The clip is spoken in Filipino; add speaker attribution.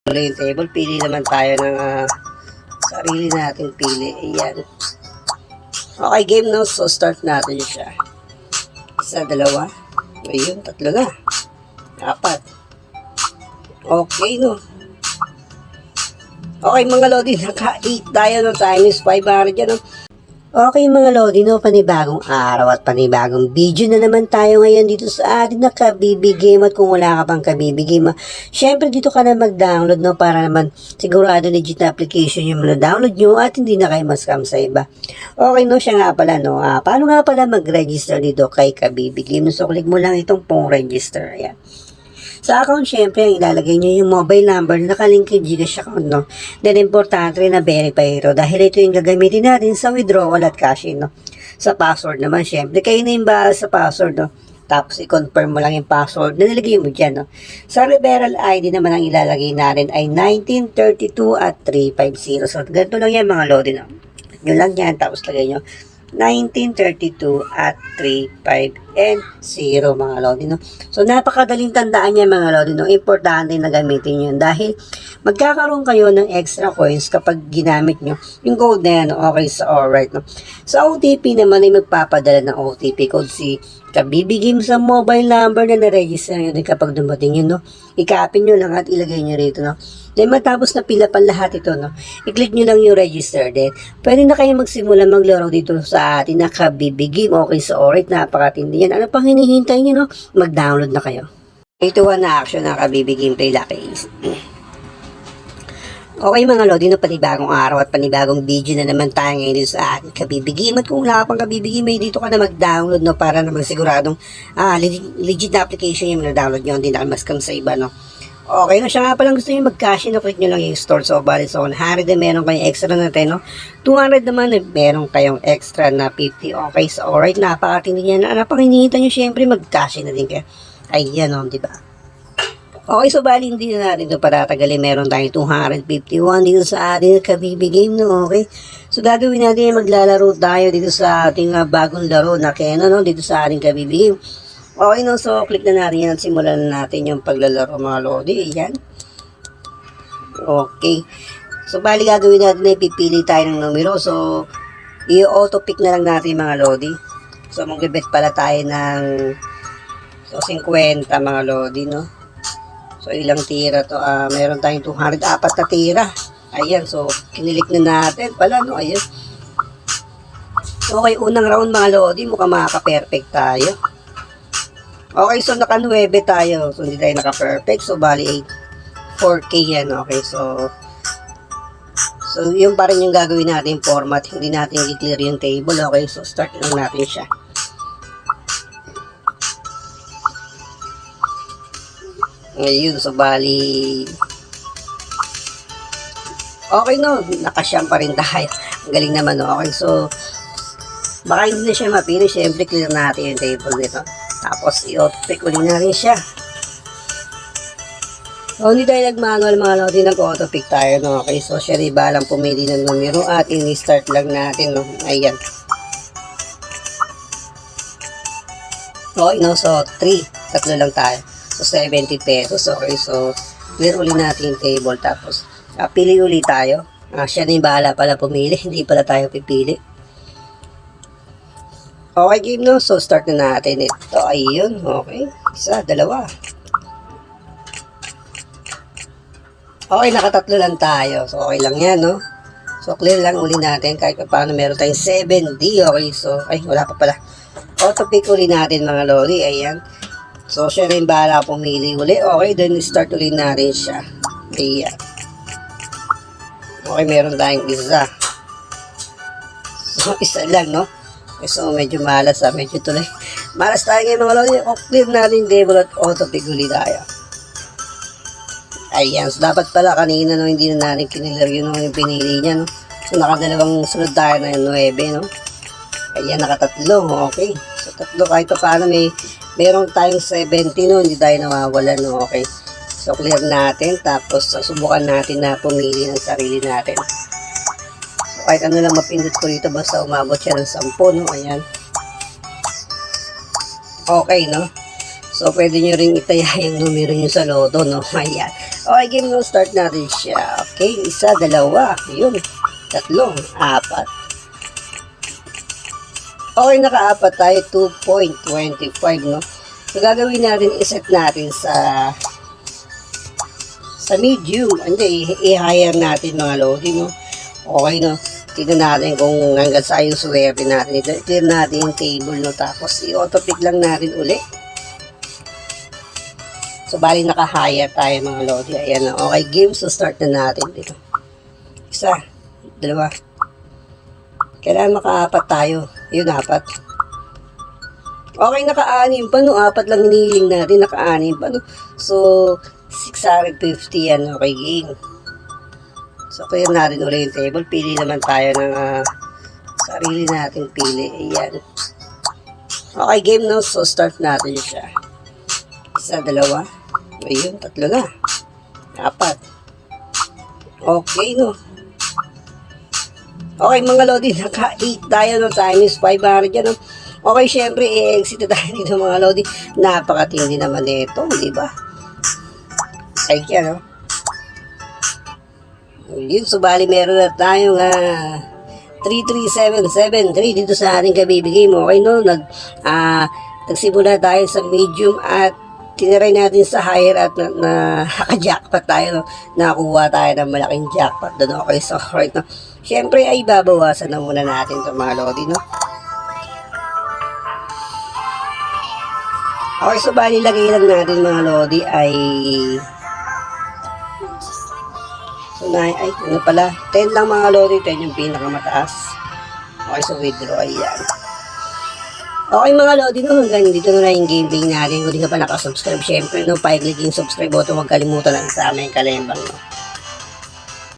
Speaker 1: Yung table, pili naman tayo ng sarili natin pili. Ayan. Okay, game no? So, start natin siya. Isa, dalawa. Ayun, tatlo na. Apat. Okay, no? Okay, mga lodi, naka-8 tayo no? Time is 500 yan, no? Okay mga lodi, no, panibagong araw at panibagong video na naman tayo ngayon dito sa ating nakabibigim. At kung wala ka pang kabibigim, syempre dito ka na mag-download, no, para naman sigurado legit na application yung na-download nyo at hindi na kayo mascam sa iba. Okay, no, siya nga pala, no, paano nga pala mag-register dito kay kabibigim? So, click mo lang itong pong register, ayan. Sa account, syempre, ang ilalagay nyo yung mobile number na nakalink yung Gcash account, no? Then, importante rin na verify ito dahil ito yung gagamitin natin sa withdrawal at cash in, no? Sa password naman, syempre, kayo na yung bahala sa password, no? Tapos, i-confirm mo lang yung password na nilagay mo dyan, no? Sa referral ID naman ang ilalagay natin ay 1932 at 350. So, ganito lang yan, mga lodi, no? Yun lang yan, tapos lagay nyo 1932 at 35 and 0 mga lodi, no? So, napakadaling tandaan niya mga lodi, no? Importante na gamitin yun dahil magkakaroon kayo ng extra coins kapag ginamit nyo yung code na yan, no? Okay, so alright, no? Sa OTP naman ay magpapadala ng OTP code si kabibigim sa mobile number na na-register nyo din kapag dumating yun, no? I-copy nyo lang at ilagay nyo rito, no? Then matapos na pila pa lahat ito, no? I-click nyo lang yung register din. Pwede na kayo magsimula maglaro dito sa atin na kabibigim. Okay, so alright, napakatindi yan. Ano pang hinihintay nyo, no? Mag-download na kayo. Ito na action ng kabibigim play Lucky Ace. Okay mga lodi, no, panibagong araw at panibagong video na naman tayo ngayon dito sa ating kabibigim. At kung wala ka pang kabibigim, may dito ka na mag-download, no, para naman siguradong legit na application yung na-download nyo, hindi na kayo mascam sa iba, no. Okay, no, siya nga palang gusto nyo mag-cash in, no, click nyo lang yung store. So, bali, so 100 na meron kayong extra na 10, no. 200 naman, meron kayong extra na 50. Okay, so alright, napakatindi yan. Ano pang hinihintay nyo, syempre mag-cash in na din kayo. Ayan, no, diba? Okay, so bali hindi na natin ito patatagalin. Meron tayong 251 dito sa ating kabibigim, no? Okay. So gagawin natin, maglalaro tayo dito sa ating bagong laro na Keno, no? Dito sa ating kabibigim. Okay, no? So click na natin yan at simulan na natin yung paglalaro mga lodi. Ayan. Okay. So bali gagawin natin na ipipili tayo ng numero. So i-auto pick na lang natin mga lodi. So mag-bet pala tayo ng 50 mga lodi, no? So, ilang tira to? Meron tayong 204 na tira. Ayan, so, kinilik na natin pala, no? Ayan. Okay, unang round mga lodi, mukhang makaka-perfect tayo. Okay, so, naka-9 tayo. So, hindi tayo naka-perfect. So, bali, 4K yan. Okay, so, yun pa rin yung gagawin natin format. Hindi natin i-clear yung table. Okay, so, start lang natin siya. Ngayon, so bali okay, no, nakasyam pa rin tayo. Ang galing naman, no? Okay, so baka hindi na siya mapili. Siyempre clear natin yung table nito, tapos i-auto-pick ulit na rin siya. So hindi tayo nag-manual mga lodi, nag-auto-pick tayo, no? Okay, so siya rin balang pumili ng numero at ini-start lang natin, no? Ayan. Okay, no, so 3 lang tayo. So, 70 pesos. Okay, so, clear ulit natin yung table. Tapos, pili ulit tayo. Siya na yung bahala pala pumili. Hindi pala tayo pipili. Okay, game, no? So, start na natin ito. Ayun, okay. Isa, dalawa. Okay, nakatatlo lang tayo. So, okay lang yan, no? So, clear lang ulit natin. Kahit paano meron tayong 7D. Okay, so, ay, wala pa pala. Auto-pick ulit natin, mga lodi. Ayan. So, siya rin bahala pumili uli. Okay, then start ulit natin siya. Ayan. Okay, meron tayong isa. So, isa lang, no? Okay, so, medyo malas, medyo tuloy. Malas tayo ngayon, mga lodi. Clear natin yung table at auto-pick ulit tayo. Ayan. So, dapat pala kanina, no, hindi na natin kinilar yun, no, yung pinili niya, no? So, nakadalawang sunod tayo na yung 9, no? Ayan, nakatatlo. Okay. So, tatlo kahit pa paano meron tayong 70, no? Hindi tayo nawawala, no? Okay. So, clear natin. Tapos, subukan natin na pumili ng sarili natin. So, kahit ano lang mapindot ko dito, basta umabot siya ng 10, no? Ayan. Okay, no? So, pwede nyo rin itaya yung numero nyo sa loto, no? Ayan. Okay, game no, start natin siya. Okay, isa, dalawa, yun, tatlong, apat. Okay, naka-apat tayo, 2.25, no? So, gagawin natin, iset natin sa medium. Hindi, i-hire natin mga lodi, no? Okay, no? Tignan natin kung hanggang saan yung swerte natin. I-clear natin yung table, no? Tapos, i-auto-pick lang natin uli. So, bali naka-hire tayo mga lodi. Ayan na. Okay, game. So, start na natin dito. Isa, dalawa. Kailangan maka-apat tayo. Yun, apat. Okay, naka-anim pa, no? Apat lang hinihiling natin. Naka-anim pa, no? So, 650 yan. Okay, game. So, clear natin ulit yung table. Pili naman tayo ng sarili natin pili. Ayan. Okay, game, no? So, start natin siya. Isa, dalawa. Ayun, tatlo na. Apat. Okay, no? Okay, mga lodi, naka-8 tayo, no? Times 500 yan, no? Okay, syempre, i-exit tayo dito, mga lodi. Napakatindi naman ito, di ba? Ay, yan, no? Yun, subali meron na tayong 33773 dito sa ating kabibigay mo. Okay, no? Nagsimula tayo sa medium at tiniray natin sa higher at naka-jackpot tayo, no? Nakakuha tayo ng malaking jackpot doon. Okay, so right, no? Siyempre ay babawasan na muna natin ito, mga lodi, no? Okay, so bali lagay lang natin, mga lodi, ay so ay ano pala, 10 lang, mga lodi. 10 yung pinakamataas. Okay, so withdraw, ayan. Okay, mga lodi, no, hanggang dito na yung gameplay natin. Kung di ka pa nakasubscribe, syempre, no, pa-click yung subscribe button, huwag kalimutan ang isa aming kalembang, no.